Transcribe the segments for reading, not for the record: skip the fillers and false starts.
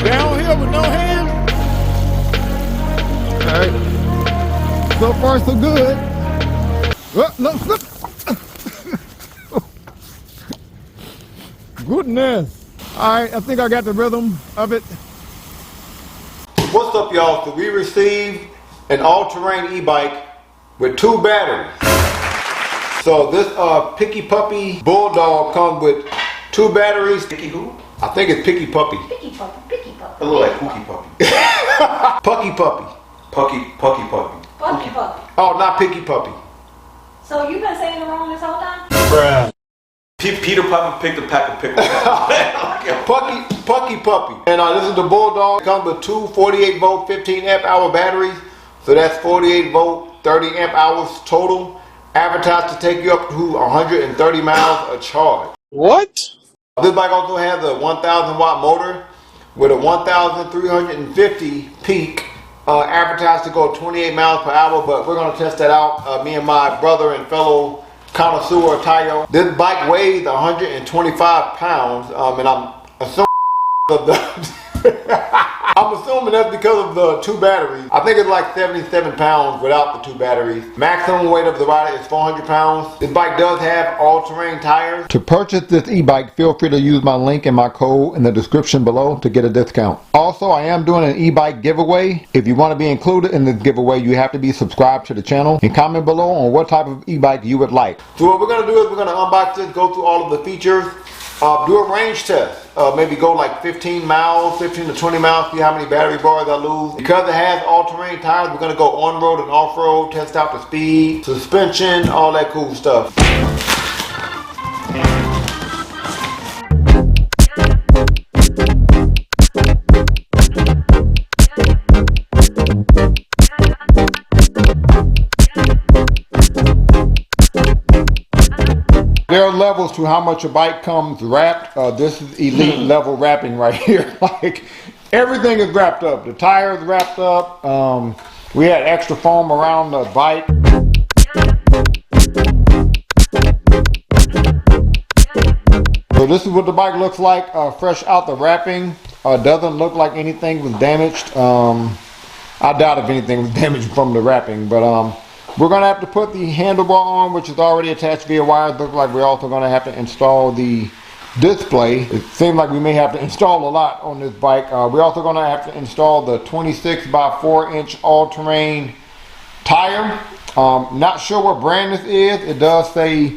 Downhill with no hands. All right. So far, so good. Look. Goodness. All right, I think I got the rhythm of it. What's up, y'all? So we received an all-terrain e-bike with 2 batteries. So this PuckiPuppy Bulldog comes with 2 batteries. Picky who? I think it's PuckiPuppy. PuckiPuppy. A little like PuckiPuppy. PuckiPuppy. PuckiPuppy. PuckiPuppy. Oh, not PuckiPuppy. So you've been saying it wrong this whole time? Bruh. Peter Piper picked a pack of pickles. PuckiPuppy. And this is the Bulldog. It comes with 2 48 volt 15 amp hour batteries. So that's 48 volt 30 amp hours total. Advertised to take you up to 130 miles a charge. What? This bike also has a 1,000 watt motor with a 1,350 peak. Advertised to go 28 miles per hour, but we're going to test that out. Me and my brother and fellow connoisseur Tayo. This bike weighs 125 pounds, and I'm assuming I'm assuming that's because of the 2 batteries. I think it's like 77 pounds without the 2 batteries. Maximum weight of the rider is 400 pounds. This bike does have all-terrain tires. To purchase this e-bike, feel free to use my link and my code in the description below to get a discount. Also, I am doing an e-bike giveaway. If you want to be included in this giveaway, you have to be subscribed to the channel and comment below on what type of e-bike you would like. So what we're going to do is we're going to unbox this, go through all of the features. Do a range test. Maybe go like 15 miles, 15 to 20 miles, see how many battery bars I lose. Because it has all-terrain tires, we're going to go on-road and off-road, test out the speed, suspension, all that cool stuff. There are levels to how much a bike comes wrapped. This is elite level wrapping right here. Like everything is wrapped up. The tires wrapped up. We had extra foam around the bike. So this is what the bike looks like fresh out the wrapping. Doesn't look like anything was damaged. I doubt if anything was damaged from the wrapping, but we're going to have to put the handlebar on, which is already attached via wires. Looks like we're also going to have to install the display. It seems like we may have to install a lot on this bike. We're also going to have to install the 26 by 4 inch all-terrain tire. Not sure what brand this is. It does say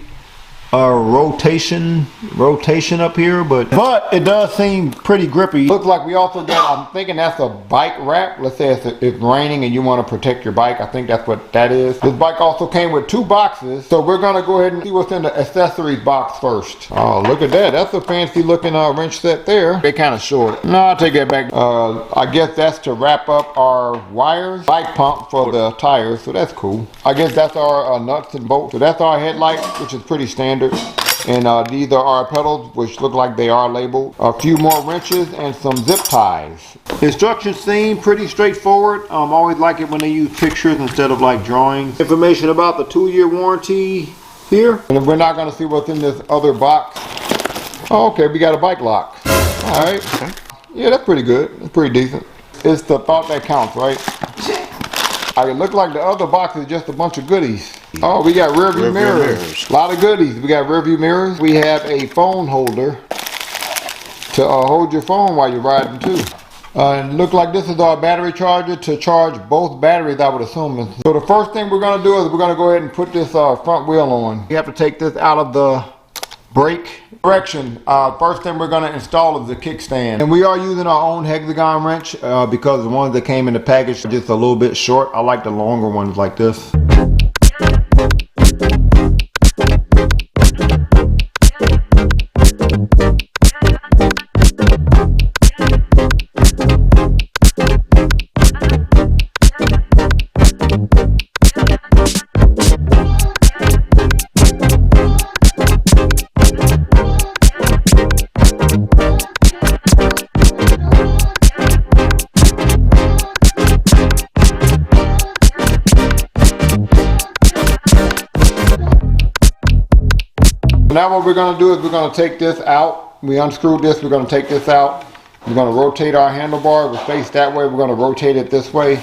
rotation up here, but it does seem pretty grippy. Looks like we also got, I'm thinking that's a bike wrap. Let's say it's raining and you want to protect your bike. I think that's what that is. This bike also came with 2 boxes, so we're gonna go ahead and see what's in the accessories box first. Oh, look at that. That's a fancy looking wrench set there. They kind of short. No, I'll take that back. I guess that's to wrap up our wires. Bike pump for the tires, so that's cool. I guess that's our nuts and bolts. So that's our headlight, which is pretty standard. And these are our pedals, which look like they are labeled. A few more wrenches and some zip ties. Instructions seem pretty straightforward. Always like it when they use pictures instead of like drawings. Information about the 2-year warranty here. And we're not going to see what's in this other box. Oh, okay, we got a bike lock. All right. Okay. Yeah, that's pretty good. It's pretty decent. It's the thought that counts, right? It looked like the other box is just a bunch of goodies. Oh, we got rear view mirrors. A lot of goodies. We got rear view mirrors. We have a phone holder to hold your phone while you're riding too. And it looked like this is our battery charger to charge both batteries, I would assume. So the first thing we're going to do is we're going to go ahead and put this front wheel on. You have to take this out of the brake. Correction, first thing we're gonna install is the kickstand. And we are using our own hexagon wrench because the ones that came in the package are just a little bit short. I like the longer ones like this. Now what we're going to do is we're going to take this out. We unscrewed this. We're going to take this out. We're going to rotate our handlebar. We're faced that way. We're going to rotate it this way.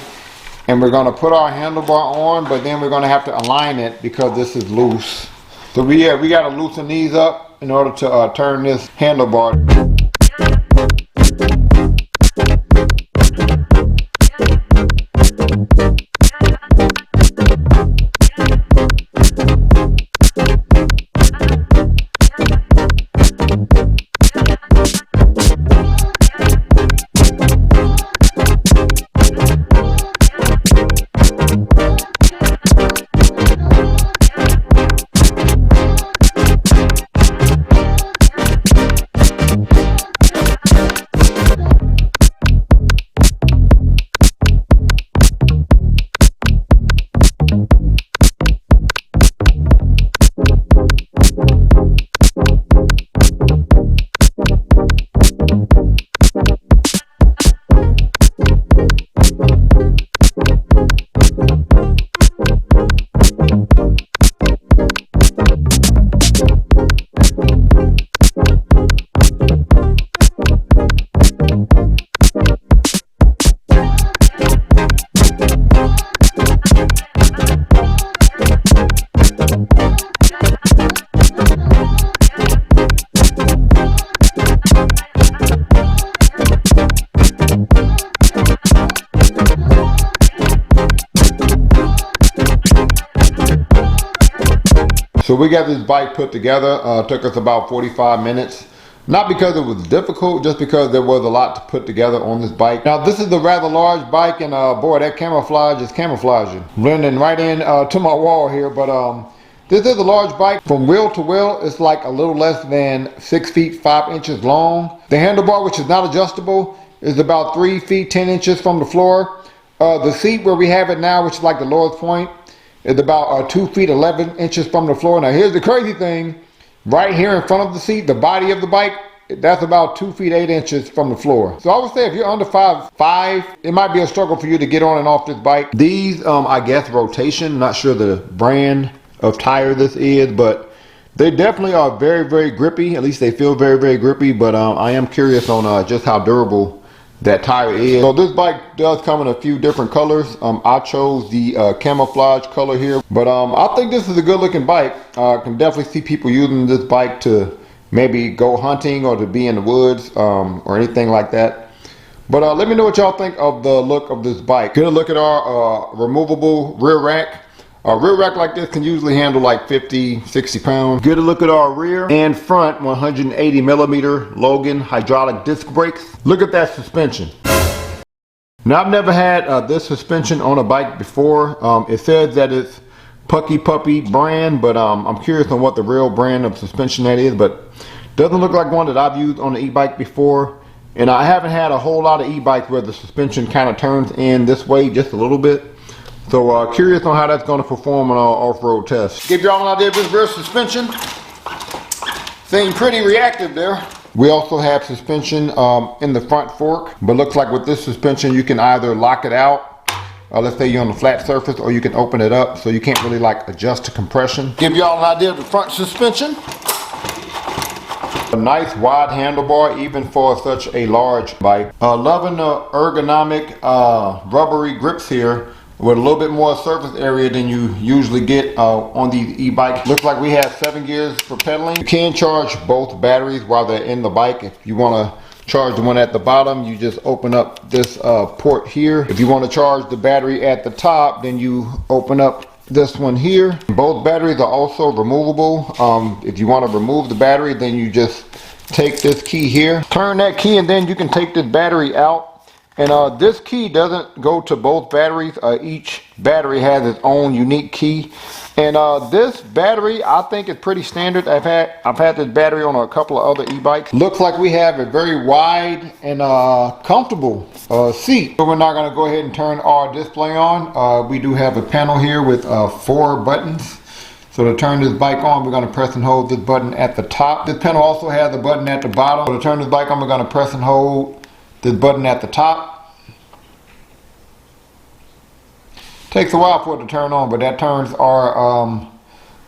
And we're going to put our handlebar on, but then we're going to have to align it because this is loose. So we got to loosen these up in order to turn this handlebar. So we got this bike put together. Took us about 45 minutes. Not because it was difficult, just because there was a lot to put together on this bike. Now this is a rather large bike, and boy, that camouflage is camouflaging. Blending right in to my wall here, but this is a large bike. From wheel to wheel, it's like a little less than 6 feet 5 inches long. The handlebar, which is not adjustable, is about 3 feet 10 inches from the floor. The seat where we have it now, which is like the lowest point, is about 2 feet 11 inches from the floor. Now here's the crazy thing. Right here in front of the seat, the body of the bike, that's about 2 feet 8 inches from the floor. So I would say if you're under 5'5", it might be a struggle for you to get on and off this bike. These, I guess rotation, not sure the brand of tire this is, but they definitely are very, very grippy. At least they feel very, very grippy, but I am curious on just how durable that tire is. So this bike does come in a few different colors. I chose the camouflage color here, but I think this is a good looking bike. I can definitely see people using this bike to maybe go hunting or to be in the woods or anything like that. But let me know what y'all think of the look of this bike. Get a look at our removable rear rack. A rear rack like this can usually handle like 50, 60 pounds. Get a look at our rear and front 180 millimeter Logan hydraulic disc brakes. Look at that suspension. Now I've never had this suspension on a bike before. It says that it's PuckiPuppy brand, but I'm curious on what the real brand of suspension that is, but doesn't look like one that I've used on the e-bike before. And I haven't had a whole lot of e-bikes where the suspension kind of turns in this way just a little bit. So curious on how that's going to perform on our off-road test. Give y'all an idea of this rear suspension. Seems pretty reactive there. We also have suspension in the front fork, but looks like with this suspension you can either lock it out, let's say you're on a flat surface, or you can open it up, so you can't really like adjust to compression. Give y'all an idea of the front suspension. A nice wide handlebar even for such a large bike. Loving the ergonomic rubbery grips here, with a little bit more surface area than you usually get on these e-bikes. Looks like we have 7 gears for pedaling. You can charge both batteries while they're in the bike. If you want to charge the one at the bottom, you just open up this port here. If you want to charge the battery at the top, then you open up this one here. Both batteries are also removable. If you want to remove the battery, then you just take this key here, turn that key, and then you can take this battery out. And this key doesn't go to both batteries. Each battery has its own unique key. And this battery, I think, is pretty standard. I've had this battery on a couple of other e-bikes. Looks like we have a very wide and comfortable seat. So we're not going to go ahead and turn our display on. We do have a panel here with 4 buttons. So to turn this bike on, we're going to press and hold this button at the top. This panel also has a button at the bottom. So to turn this bike on, we're going to press and hold this button at the top. Takes a while for it to turn on, but that turns our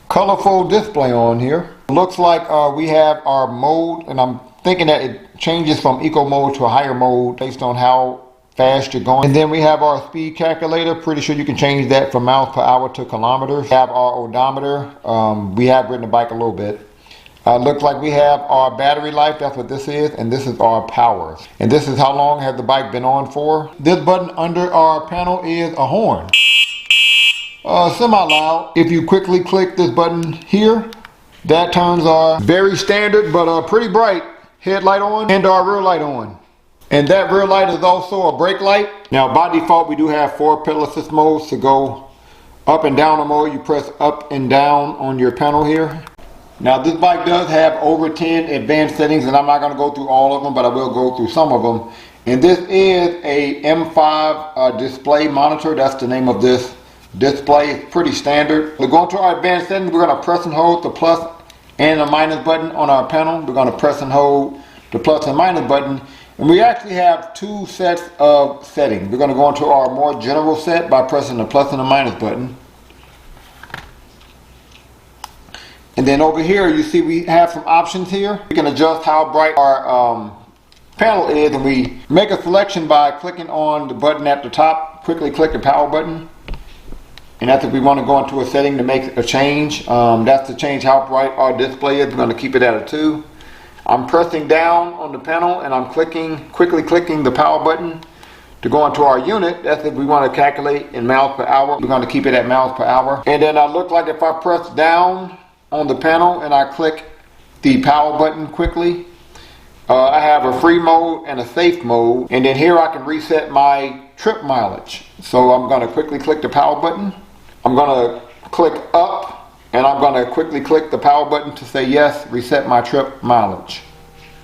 colorful display on here. Looks like we have our mode, and I'm thinking that it changes from eco mode to a higher mode based on how fast you're going. And then we have our speed calculator. Pretty sure you can change that from miles per hour to kilometers. We have our odometer. We have ridden the bike a little bit. Looks like we have our battery life, that's what this is, and this is our power. And this is how long has the bike been on for. This button under our panel is a horn. Semi-loud. If you quickly click this button here, that turns our very standard but pretty bright headlight on and our rear light on. And that rear light is also a brake light. Now by default we do have 4 pedal assist modes. To go up and down a mode, you press up and down on your panel here. Now this bike does have over 10 advanced settings, and I'm not going to go through all of them, but I will go through some of them. And this is a M5 display monitor. That's the name of this display. It's pretty standard. We're going to our advanced settings. We're going to press and hold the plus and the minus button on our panel. We're going to press and hold the plus and minus button. And we actually have 2 sets of settings. We're going to go into our more general set by pressing the plus and the minus button. And then over here you see we have some options here. We can adjust how bright our panel is, and we make a selection by clicking on the button at the top. Quickly click the power button. And that's if we want to go into a setting to make a change. That's to change how bright our display is. We're going to keep it at a 2. I'm pressing down on the panel and I'm quickly clicking the power button to go into our unit. That's if we want to calculate in miles per hour. We're going to keep it at miles per hour. And then I look like if I press down on the panel and I click the power button quickly, I have a free mode and a safe mode. And then here I can reset my trip mileage. So I'm going to quickly click the power button. I'm going to click up, and I'm going to quickly click the power button to say yes, reset my trip mileage.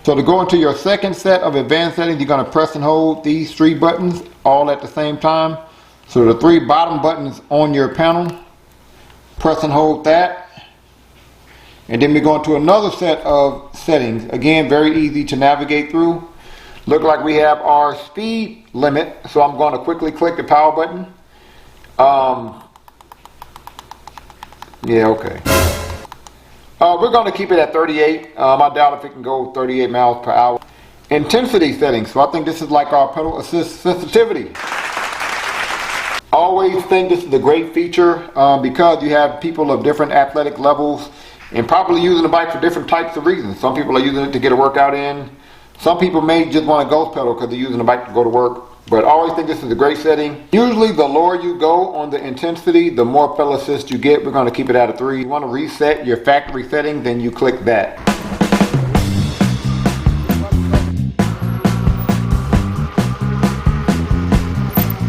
So to go into your second set of advanced settings, you're going to press and hold these 3 buttons all at the same time. So the 3 bottom buttons on your panel, press and hold that. And then we go into another set of settings. Again, very easy to navigate through. Look like we have our speed limit. So I'm going to quickly click the power button. Yeah, okay. We're going to keep it at 38. I doubt if it can go 38 miles per hour. Intensity settings. So I think this is like our pedal assist sensitivity. I always think this is a great feature because you have people of different athletic levels and probably using the bike for different types of reasons. Some people are using it to get a workout in. Some people may just want a ghost pedal because they're using the bike to go to work. But I always think this is a great setting. Usually the lower you go on the intensity, the more pedal assist you get. We're going to keep it at a 3. You want to reset your factory setting, then you click that.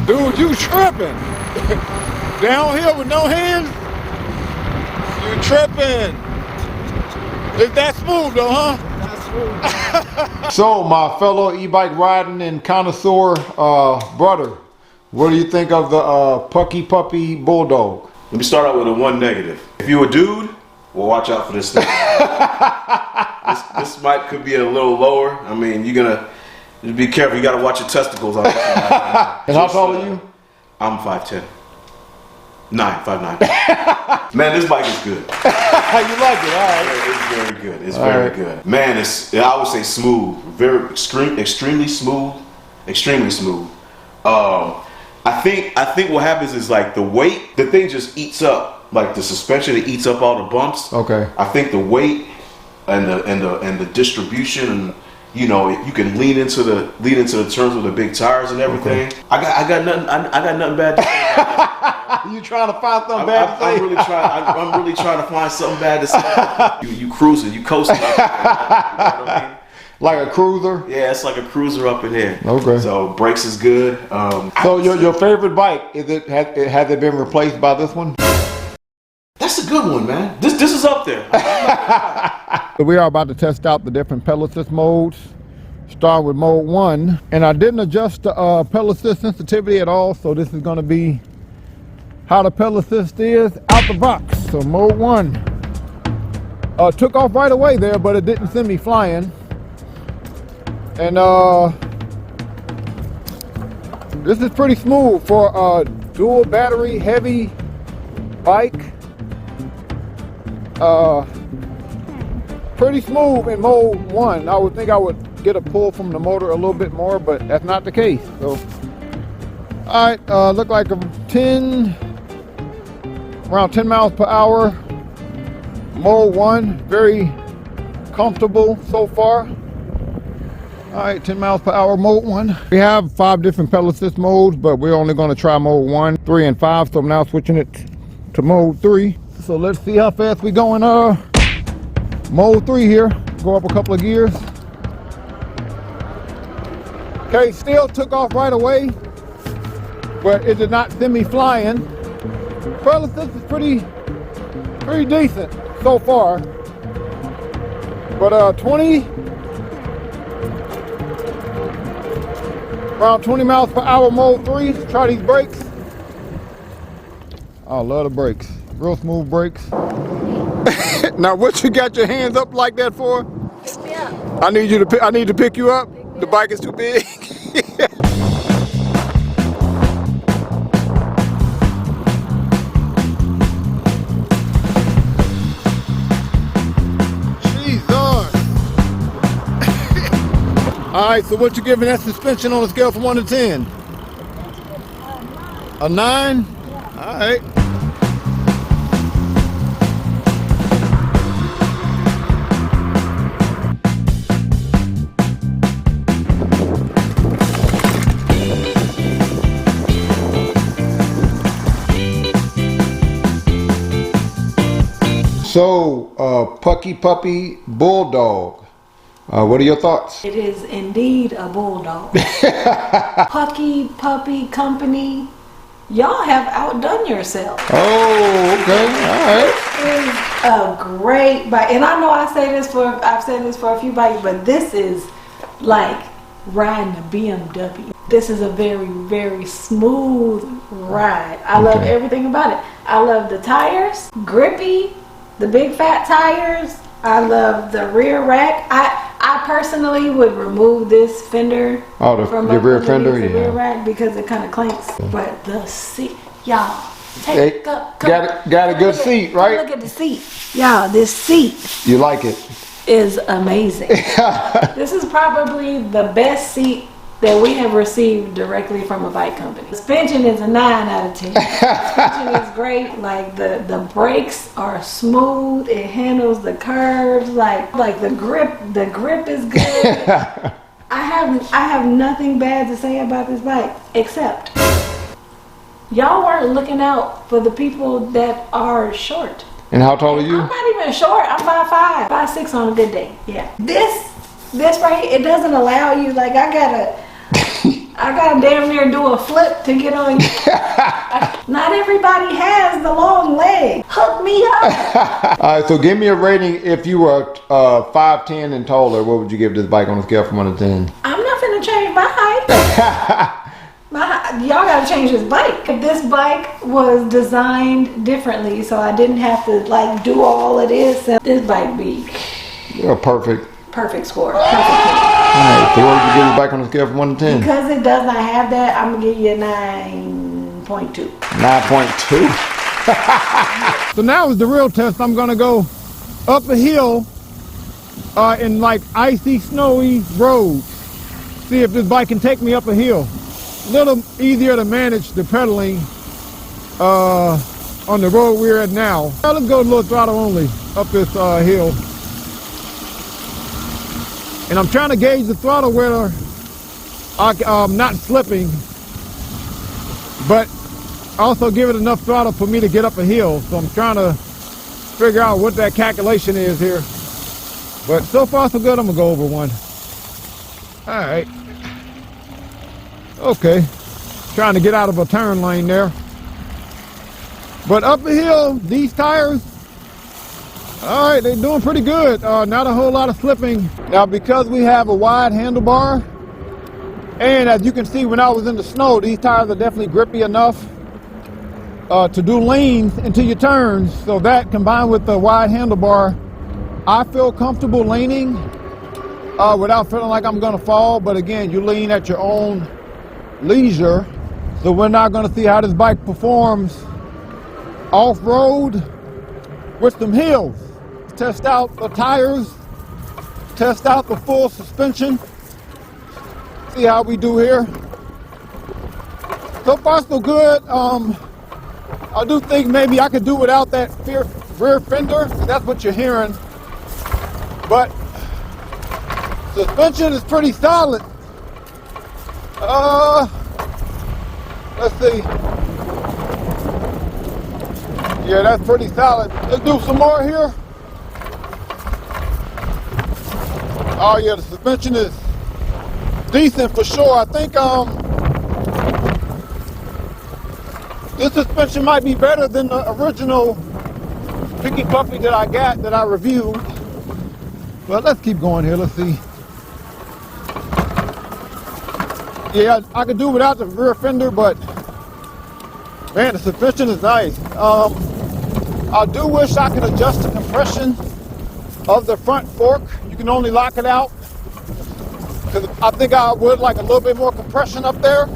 Dude, you tripping. Downhill with no hands? You tripping. It's that smooth though, huh? So my fellow e-bike riding and connoisseur brother, what do you think of the PuckiPuppy BULLDOG? Let me start out with a 1 negative. If you a dude, well, watch out for this thing. this mic could be a little lower. I mean, you're gonna be careful. You gotta watch your testicles on this. And how tall are you? I'm 5'10". 5'9". Man, this bike is good. You like it, all right. It's very good. It's very good. Man, I would say smooth. Very extremely smooth. Extremely smooth. I think what happens is like the weight, the thing just eats up. Like the suspension, it eats up all the bumps. Okay. I think the weight and the distribution You know, you can lean into the turns with the big tires and everything. Okay. I got nothing bad to say. You trying to find something bad to say? I'm really trying to find something bad to say. You cruising, you coasting. You know what I mean? Like a cruiser? Yeah, it's like a cruiser up in here. Okay. So brakes is good. So your favorite bike, has it been replaced by this one? That's a good one, man. This is up there. So we are about to test out the different pedal assist modes. Start with mode 1. And I didn't adjust the pedal assist sensitivity at all, so this is going to be how the pedal assist is out the box. So mode 1. Took off right away there, but it didn't send me flying. And this is pretty smooth for a dual battery heavy bike. Pretty smooth in mode 1. I would think I would get a pull from the motor a little bit more, but that's not the case. So, all right, look like around 10 miles per hour. Mode 1, very comfortable so far. All right, 10 miles per hour, mode 1. We have 5 different pedal assist modes, but we're only going to try mode 1, 3, and 5. So I'm now switching it to mode 3. So let's see how fast we go in mode 3 here. Go up a couple of gears. Okay, still took off right away, but it did not send me flying. Pedal assist is pretty decent so far. But around 20 miles per hour mode 3. Let's try these brakes. I love the brakes. Real smooth brakes. Now what you got your hands up like that for? Pick me up. I need to pick you up. The bike is too big. Jesus. All right, so what you giving that suspension on a scale from 1 to 10? A 9? All right. So, PuckiPuppy Bulldog. What are your thoughts? It is indeed a bulldog. PuckiPuppy Company, y'all have outdone yourself. Oh, okay, all right. It is a great bike, and I know I've said this for a few bikes, but this is like riding a BMW. This is a very, very smooth ride. I love everything about it. I love the tires, grippy, the big fat tires. I love the rear rack. I personally would remove this fender from the rear fender, the rear rack because it kind of clanks. But the seat, y'all, got a good seat, right? Look at the seat, y'all. This seat, you like it? Is amazing. This is probably the best seat that we have received directly from a bike company. Suspension is a 9 out of 10. Suspension is great. Like the brakes are smooth. It handles the curves. Like the grip is good. I have nothing bad to say about this bike except y'all weren't looking out for the people that are short. And how tall are you? I'm not even short. I'm 5'5", 5'6" on a good day. Yeah. This right here, it doesn't allow you. Like I gotta damn near do a flip to get on. Not everybody has the long leg. Hook me up. All right, so give me a rating. If you were 5'10" and taller, what would you give this bike on a scale from 1 to 10? I'm not finna change my height. Y'all gotta change this bike. This bike was designed differently, so I didn't have to like do all of this. This bike be perfect score. Alright, so what would you give the bike on a scale from 1 to 10? Because it does not have that, I'm gonna give you a 9.2. 9.2? So now is the real test. I'm gonna go up a hill in like icy, snowy roads. See if this bike can take me up a hill. A little easier to manage the pedaling on the road we're at now. Let's go a little throttle only up this hill. And I'm trying to gauge the throttle where I'm not slipping, but also give it enough throttle for me to get up a hill. So I'm trying to figure out what that calculation is here. But so far so good, I'm gonna go over one. All right. Okay. Trying to get out of a turn lane there. But up a hill, these tires, all right, they're doing pretty good. Not a whole lot of slipping. Now, because we have a wide handlebar, and as you can see, when I was in the snow, these tires are definitely grippy enough to do leans into your turns. So that, combined with the wide handlebar, I feel comfortable leaning without feeling like I'm gonna fall. But again, you lean at your own leisure. So we're not gonna see how this bike performs off-road with some hills. Test out the tires, test out the full suspension, see how we do here. So far so good. I do think maybe I could do without that rear fender, that's what you're hearing. But suspension is pretty solid. Let's see. Yeah, that's pretty solid. Let's do some more here. Oh yeah, the suspension is decent for sure. I think this suspension might be better than the original PuckiPuppy that I reviewed. But let's keep going here. Let's see. Yeah, I could do without the rear fender, but man, the suspension is nice. I do wish I could adjust the compression of the front fork. You can only lock it out, because I think I would like a little bit more compression up there.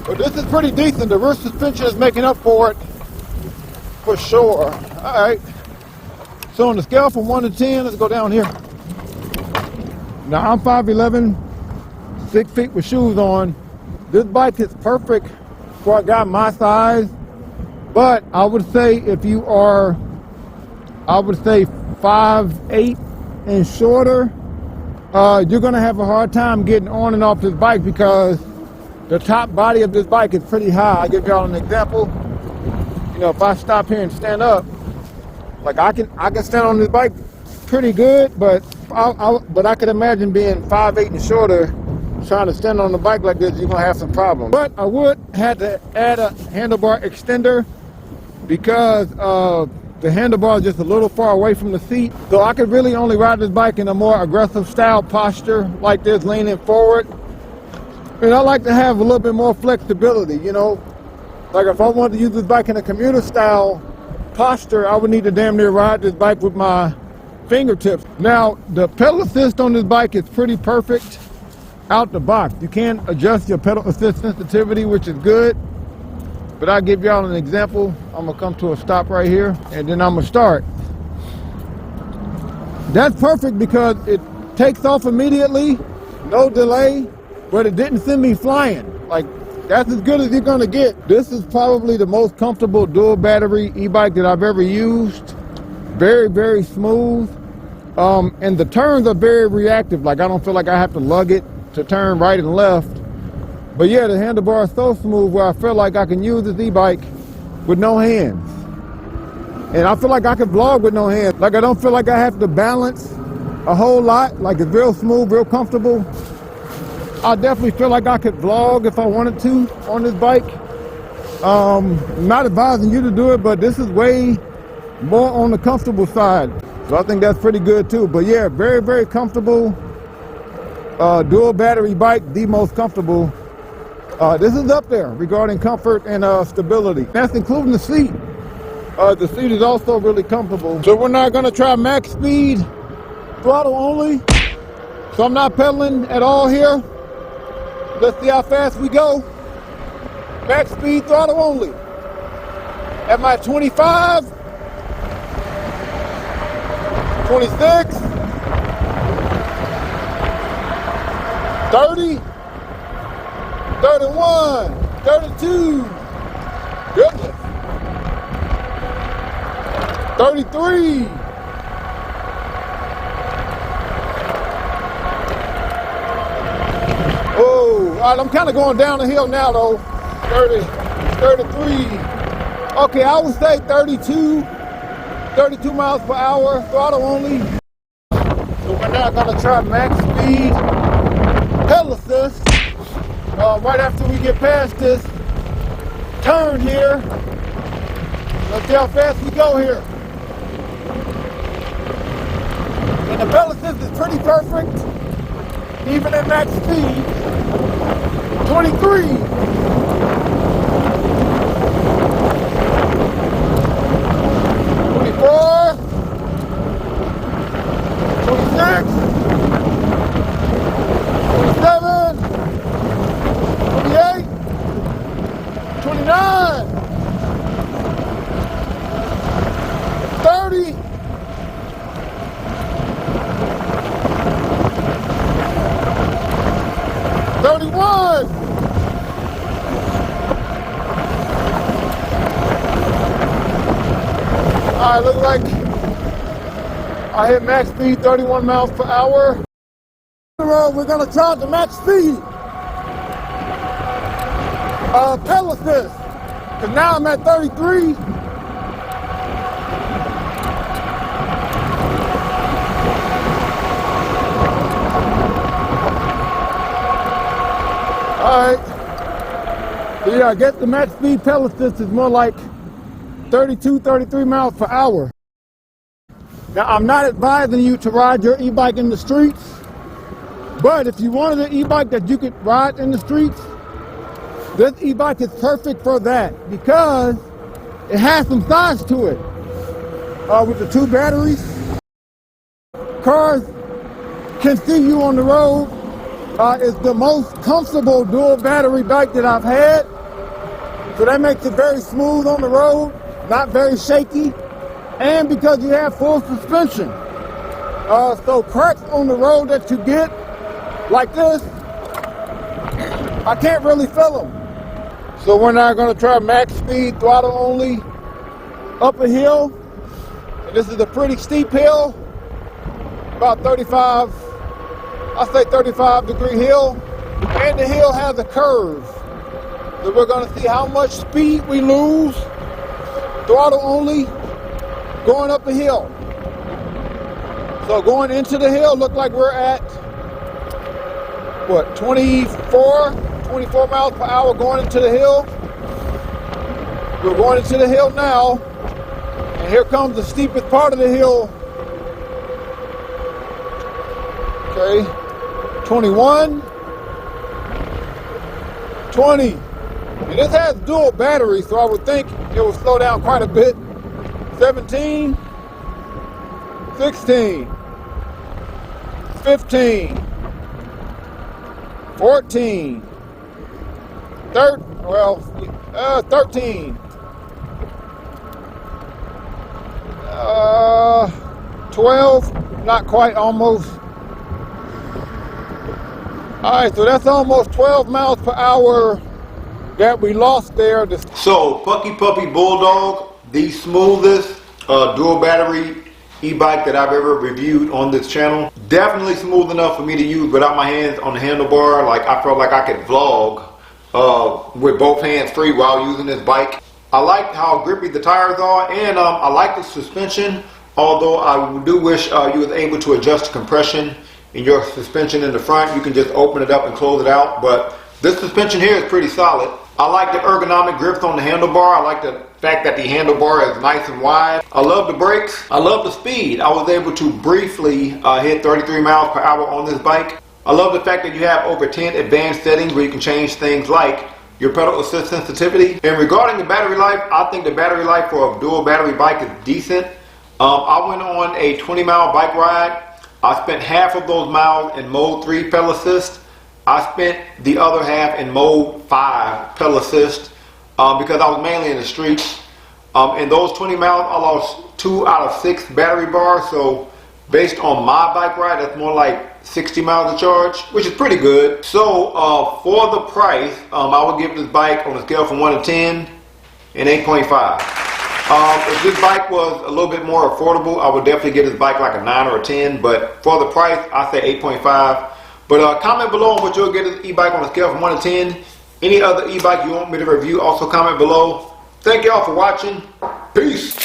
But this is pretty decent. The rear suspension is making up for it for sure. All right. So on the scale from 1 to 10, let's go down here. Now I'm 5'11", 6 feet with shoes on. This bike is perfect for a guy my size. But I would say if you are, 5'8" and shorter, you're gonna have a hard time getting on and off this bike because the top body of this bike is pretty high. I'll give y'all an example. You know, if I stop here and stand up, like I can stand on this bike pretty good, but I could imagine being 5'8" and shorter, trying to stand on the bike like this, you're gonna have some problems. But I would have to add a handlebar extender because the handlebar is just a little far away from the seat. So I could really only ride this bike in a more aggressive style posture like this, leaning forward. And I like to have a little bit more flexibility, you know. Like if I wanted to use this bike in a commuter style posture, I would need to damn near ride this bike with my fingertips. Now, the pedal assist on this bike is pretty perfect out the box. You can adjust your pedal assist sensitivity, which is good. But I'll give y'all an example. I'm gonna come to a stop right here, and then I'm gonna start. That's perfect because it takes off immediately, no delay, but it didn't send me flying. Like, that's as good as you're gonna get. This is probably the most comfortable dual battery e-bike that I've ever used. Very, very smooth. And the turns are very reactive. Like, I don't feel like I have to lug it to turn right and left. But yeah, the handlebar is so smooth where I feel like I can use this e-bike with no hands. And I feel like I can vlog with no hands. Like, I don't feel like I have to balance a whole lot. Like, it's real smooth, real comfortable. I definitely feel like I could vlog if I wanted to on this bike. I'm not advising you to do it, but this is way more on the comfortable side. So I think that's pretty good too. But yeah, very, very comfortable. Dual battery bike, the most comfortable. This is up there regarding comfort and stability. That's including the seat. The seat is also really comfortable. So we're not gonna try max speed, throttle only. So I'm not pedaling at all here. Let's see how fast we go. Max speed, throttle only. At my 25, 26, 30, 31, 32, goodness, 33, right, I'm kind of going down the hill now though. 30, 33. Okay, I would say 32 miles per hour, throttle only. So we're now gonna try max speed, pedal assist. Right after we get past this turn here. Let's see how fast we go here. And the pedal assist is pretty perfect, even at max speed. 23. 24. 26. 27. 28. 29. 30. 31. Alright, looks like I hit max speed 31 miles per hour. On the road, we're gonna try the max speed. Pedal assist. Cause now I'm at 33. Alright. So yeah, I guess the max speed pedal assist is more like 32, 33 miles per hour. Now, I'm not advising you to ride your e-bike in the streets, but if you wanted an e-bike that you could ride in the streets, this e-bike is perfect for that because it has some size to it. With the 2 batteries, cars can see you on the road. It's the most comfortable dual battery bike that I've had. So that makes it very smooth on the road, not very shaky, and because you have full suspension. So cracks on the road that you get, like this, I can't really feel them. So we're now gonna try max speed, throttle only, up a hill. And this is a pretty steep hill, about 35, I say 35-degree hill, and the hill has a curve. So we're gonna see how much speed we lose, throttle only, going up a hill. So going into the hill, look like we're at, what, 24 miles per hour going into the hill. We're going into the hill now, and here comes the steepest part of the hill. Okay, 21, 20. And this has dual batteries, so I would think it will slow down quite a bit. 17, 16, 15, 14, 13, 12, not quite, almost. Alright, so that's almost 12 miles per hour that we lost there. So, PuckiPuppy Bulldog, the smoothest dual battery e-bike that I've ever reviewed on this channel. Definitely smooth enough for me to use without my hands on the handlebar. Like, I felt like I could vlog with both hands free while using this bike. I like how grippy the tires are, and I like the suspension, although I do wish you was able to adjust the compression in your suspension in the front. You can just open it up and close it out, but this suspension here is pretty solid. I like the ergonomic grips on the handlebar. I like the fact that the handlebar is nice and wide. I love the brakes. I love the speed. I was able to briefly hit 33 miles per hour on this bike. I love the fact that you have over 10 advanced settings where you can change things like your pedal assist sensitivity. And regarding the battery life, I think the battery life for a dual battery bike is decent. I went on a 20-mile bike ride. I spent half of those miles in mode 3 pedal assist. I spent the other half in mode 5 pedal assist because I was mainly in the streets. In those 20 miles, I lost 2 out of 6 battery bars. So based on my bike ride, that's more like 60 miles of charge, which is pretty good. So for the price, I would give this bike on a scale from 1 to 10 an 8.5. If this bike was a little bit more affordable, I would definitely give this bike like a 9 or a 10, but for the price, I say 8.5. But comment below on what you'll get at the e-bike on a scale from 1 to 10. Any other e-bike you want me to review, also comment below. Thank y'all for watching. Peace.